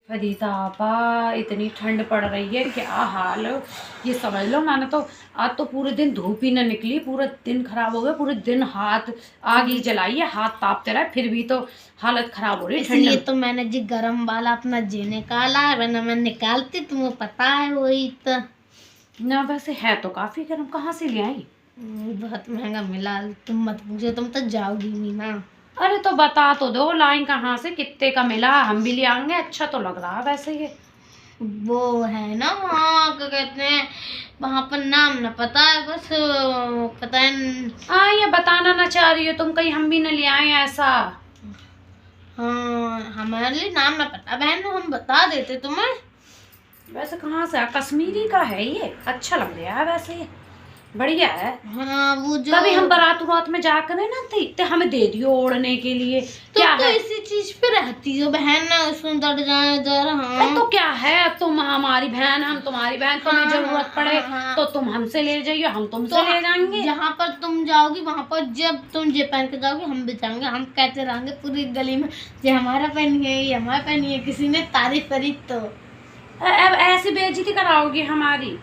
फरीदा आपा इतनी ठंड पड़ रही है, क्या हाल है ये समझ लो। मैंने तो आज तो पूरे दिन धूप ही ना निकली, पूरा दिन खराब हो गया। पूरे दिन हाथ आग ही जलाई है, हाथ तापते रहे, फिर भी तो हालत खराब हो रही है ठंड इसलिए में। तो मैंने जी गरम वाला अपना जी निकाला है, वरना मैं निकालती तुम्हें पता है वही तो। ना वैसे है तो काफी गर्म, कहाँ से ले आई? बहुत महंगा मिला, तुम मत पूछो, तुम तो जाओगी नहीं ना। अरे तो बता तो दो लाइन कहाँ से, कितने का मिला, हम भी ले आएंगे। अच्छा तो लग रहा है वैसे ये। वो है ना वहाँ क्या कहते हैं, वहाँ पर नाम ना पता है, बस पता है हाँ ये बताना ना चाह रही हो तुम, कहीं हम भी न ले आए ऐसा। हाँ हमारे लिए नाम ना पता बहन, हम बता देते तुम्हें। वैसे कहाँ से कश्मीरी का है ये, अच्छा लग रहा है वैसे ये, बढ़िया है। हाँ वो जो कभी हम बारात उरात में जाकर ना तो हमें दे दियो ओढ़ने के लिए। तो क्या तो है? इसी चीज पे रहती हो बहन ना, सुंदर जाए इधर। हाँ तो क्या है, अब तुम हमारी बहन, हम तुम्हारी बहन, तुम्हें जरूरत पड़े तो तुम हमसे ले जाइयो, हम तुमसे ले जाएंगे। जहाँ पर तुम जाओगी वहाँ पर जब तुम जे पहन के जाओगी हम भी जाएंगे, हम कहते रहेंगे पूरी गली में ये हमारा पहनिए, ये हमारा पहनिए, किसी ने तारीफ करी तो। अब ऐसी बेइज्जती कराओगी हमारी,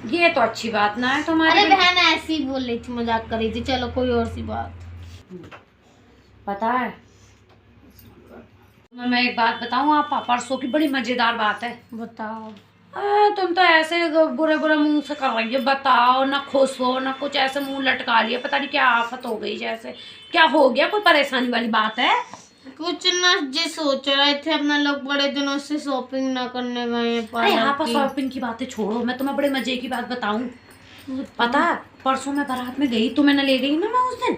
ये तो अच्छी बात ना है तुम्हारी। अरे बहन ऐसी ही बोल रही थी, मजाक कर रही थी, चलो कोई और सी बात। पता है मैं एक बात बताऊं, आप परसों की बड़ी मजेदार बात है। बताओ। तुम तो ऐसे बुरे बुरे मुंह से कर रही हो, बताओ ना, खुश हो ना कुछ, ऐसे मुंह लटका लिया, पता नहीं क्या आफत हो गई जैसे। क्या हो गया, कोई परेशानी वाली बात है? कुछ ना जी सोच रहे थे अपना, लोग बड़े दिनों से शॉपिंग ना करने गए अरे यहाँ पर शॉपिंग की बातें छोड़ो, मैं तुम्हें बड़े मजे की बात बताऊं। पता है परसों मैं बारात में गई, तुम्हें न ले गई ना मैं उस दिन।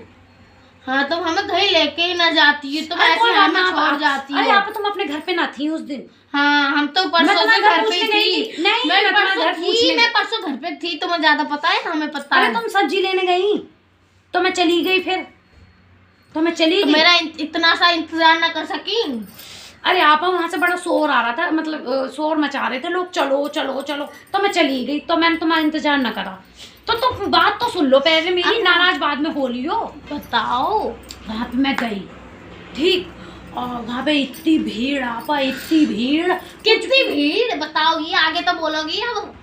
हाँ तो हमें कहीं लेके ही ना जाती है, तुम ऐसे हमें छोड़ जाती अरे हो। आप तुम अपने घर पे ना थी उस दिन। हाँ हम तो परसों से घर पे थी। नहीं मैं परसों घर पे थी, तुम्हें ज्यादा पता है ना, हमें पता है। अरे तुम सब्जी लेने गई तो मैं चली गई, फिर तो मैं चली गई। मेरा इतना सा इंतजार ना कर सकी। अरे आप वहां से बड़ा शोर आ रहा था, मतलब शोर मचा रहे थे लोग, चलो चलो चलो, तो मैं चली गई, तो मैंने तुम्हारा इंतजार न करा। तो बात तो सुन लो पहले मेरी, नाराज बाद में बोलियो। बताओ। वहां पे मैं गई, ठीक, और वहां पे इतनी भीड़ आपा, इतनी भीड़। कितनी भीड़ बताओ, ये आगे तो बोलोगी अब।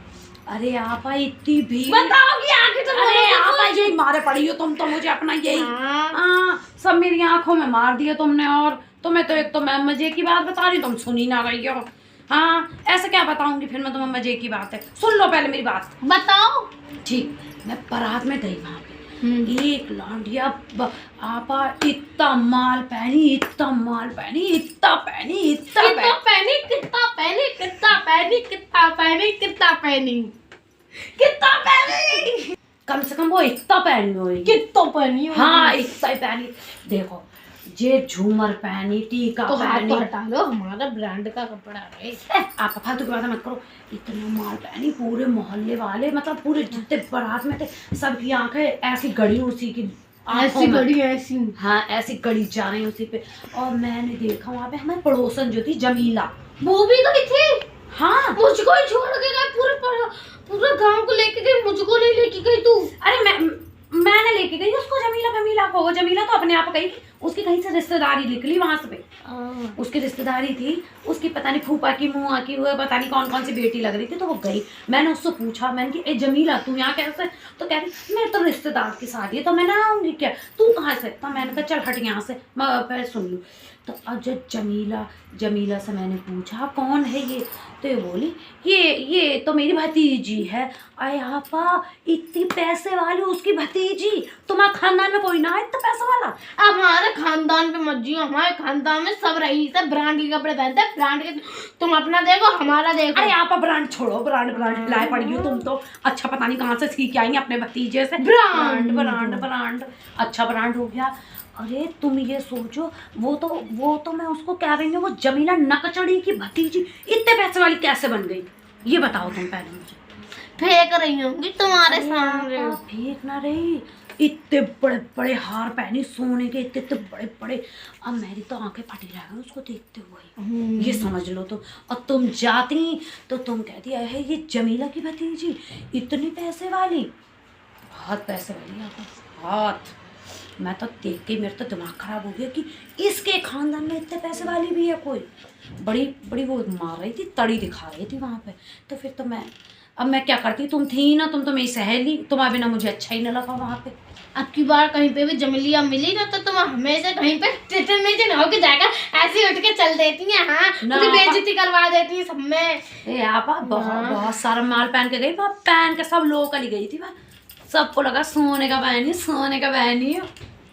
अरे आपा इतनी भीड़ बताओगी आगे तो अरे बोलोगी आपा कुछ। यही मारे पड़ी हो तुम तो मुझे अपना यही। हाँ। सब मेरी आंखों में मार दिया तुमने, और तुम्हें तो एक तो मैं मजे की बात बता रही हूँ, तुम सुन ही ना रही हो। हाँ ऐसे क्या बताऊंगी फिर मैं तुम्हें, मजे की बात है, सुन लो पहले मेरी बात। बताओ। ठीक, मैं बारात में गई वहां पे, एक लौंडिया आपा इतना माल पहनी, इतना माल पहनी, इतना पहनी, इतना कितना पहनी, कितना पहनी, कितना पहनी, कितना पहनी, कितना पहनी, कितना पहनी, कम से कम वो इतना पहनी हुई। कितना पहनी। हाँ इतना ही पहनी। देखो ये झूमर पहनी, टीका तो हाथ पहनी। तो हटा लो, हमारा ब्रांड का कपड़ा है। आप फालतू की बातें मत करो। इतना माल पहनी, पूरे मोहल्ले वाले, मतलब पूरे जितने बारात में थे सबकी आंखें ऐसी गड़ी उसी की आंखों ऐसी में। गड़ी ऐसी। हाँ ऐसी गड़ी जा रही उसी पे। और मैंने देखा वहां पे हमारी पड़ोसन जो थी जमीला, वो भी गई थी। हाँ मुझको ही छोड़ के गई, पूरे गांव को लेके गई, मुझको नहीं लेके गई तू। अरे मैंने लेके गई उसको, जमीला फमीला को। वो जमीला तो अपने आप गई, उसकी कहीं से रिश्तेदारी निकली वहां से। उसकी रिश्तेदारी थी, उसकी पता नहीं फूफा की मुआ की, वो पता नहीं कौन कौन सी बेटी लग रही थी, तो वो गई। मैंने उससे पूछा, मैंने कि ए जमीला तू यहाँ कैसे? तो कह रही मेरे तो रिश्तेदार की शादी है तो मैं ना आऊंगी क्या, तू कहाँ से? तो मैंने कहा चल हट यहाँ से, मैं पहले सुन लूँ। तो अब जब जमीला से मैंने पूछा कौन है ये, तो ये बोली ये तो मेरी भतीजी है। अरे आपा इतनी पैसे वाली उसकी भतीजी, तुम्हारे खानदान में कोई ना है इतना पैसा वाला? अब हमारे खानदान पे मत जियो, हमारे खानदान में सब रही सब ब्रांड के कपड़े पहनते हैं, ब्रांड के। तुम अपना देखो हमारा देखो। अरे आप ब्रांड छोड़ो, ब्रांड लाए पड़ी हो तुम तो। अच्छा पता नहीं कहाँ से सीख आई अपने भतीजे से ब्रांड। अच्छा ब्रांड हो गया। अरे तुम ये सोचो, वो तो मैं उसको कह रही हूँ, वो जमीला नकचड़ी की भतीजी इतने पैसे वाली कैसे बन गई, ये बताओ तुम पहले मुझे। फेंक रही होंगी तुम्हारे सामने। फेंक ना रही, इतने बड़े बड़े हार पहनी सोने के, इतने बड़े बड़े। अब मेरी तो आंखें फटी रह गई उसको देखते हुए, ये समझ लो तुम। और तुम जाती तो तुम कहती है ये जमीला की भतीजी इतनी पैसे वाली, बहुत पैसे वाली आप, बहुत। मैं तो देख के मेरा तो दिमाग खराब हो गया कि इसके खानदान में इतने पैसे वाली भी है कोई। बड़ी बड़ी वो मार रही थी, तड़ी दिखा रही थी वहाँ पे। तो फिर तो अब मैं क्या करती, तुम थी ना, तुम तो मेरी सहेली, तुम्हारे बिना मुझे अच्छा ही ना लगा वहाँ पे। अब की बार कहीं पे भी जमीलिया मिली ना तो तुम हमेशा कहीं पे टिटमिटन होके जाकर ऐसे उठ के चल देती हैं। हाँ, मुझे बेइज्जती करवा देती है सब में। ए आपा बहुत सारा माल पहन के गई, वहाँ पहन के सब लोकल ही गई थी। वहाँ सबको लगा सोने का बहनी, सोने का बहनी।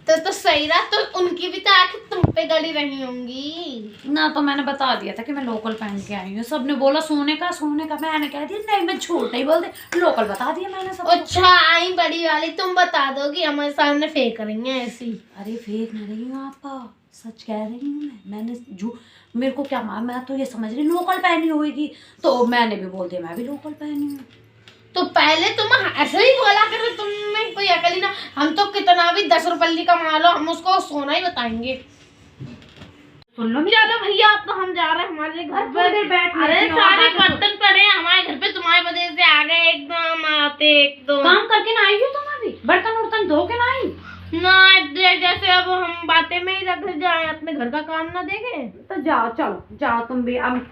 तो सही रहा, तो उनकी भी तो आंखें तुम पे गड़ी रही होंगी ना। तो मैंने बता दिया था कि मैं लोकल पहन के आई हूँ। सबने बोला सोने का, सोने का। मैंने कह दिया नहीं, मैं झूठ नहीं बोल दे, लोकल बता दिया मैंने सब। अच्छा आई बड़ी वाली, तुम बता दोगी हमारे सामने फेंक रही हैं ऐसी। अरे फेंक नहीं रही हूँ आपा, सच कह रही हूँ मैंने मेरे को क्या मैं तो ये समझ रही लोकल पहनी होगी, तो मैंने भी बोल दिया मैं भी लोकल पहनी हूँ। तो पहले तुम ऐसे ही बोला करो, तुम्हें कोई अकल ही ना। हम तो कितना भी 10 रुपये कमा लो, हम उसको सोना ही बताएंगे। सुन लो चलो भैया, अब तो हम जा रहे हैं हमारे घर पे। अरे सारे बर्तन पड़े हैं हमारे घर पे, तुम्हारी वजह से आ गए एकदम आते। एकदम काम करके ना आई हो तुम, अभी बर्तन उर्तन धो के ना आई ना। जैसे अब हम बातें में ही रख जाए, अपने घर का काम ना देखे। तो जाओ, चलो जाओ तुम भी। अब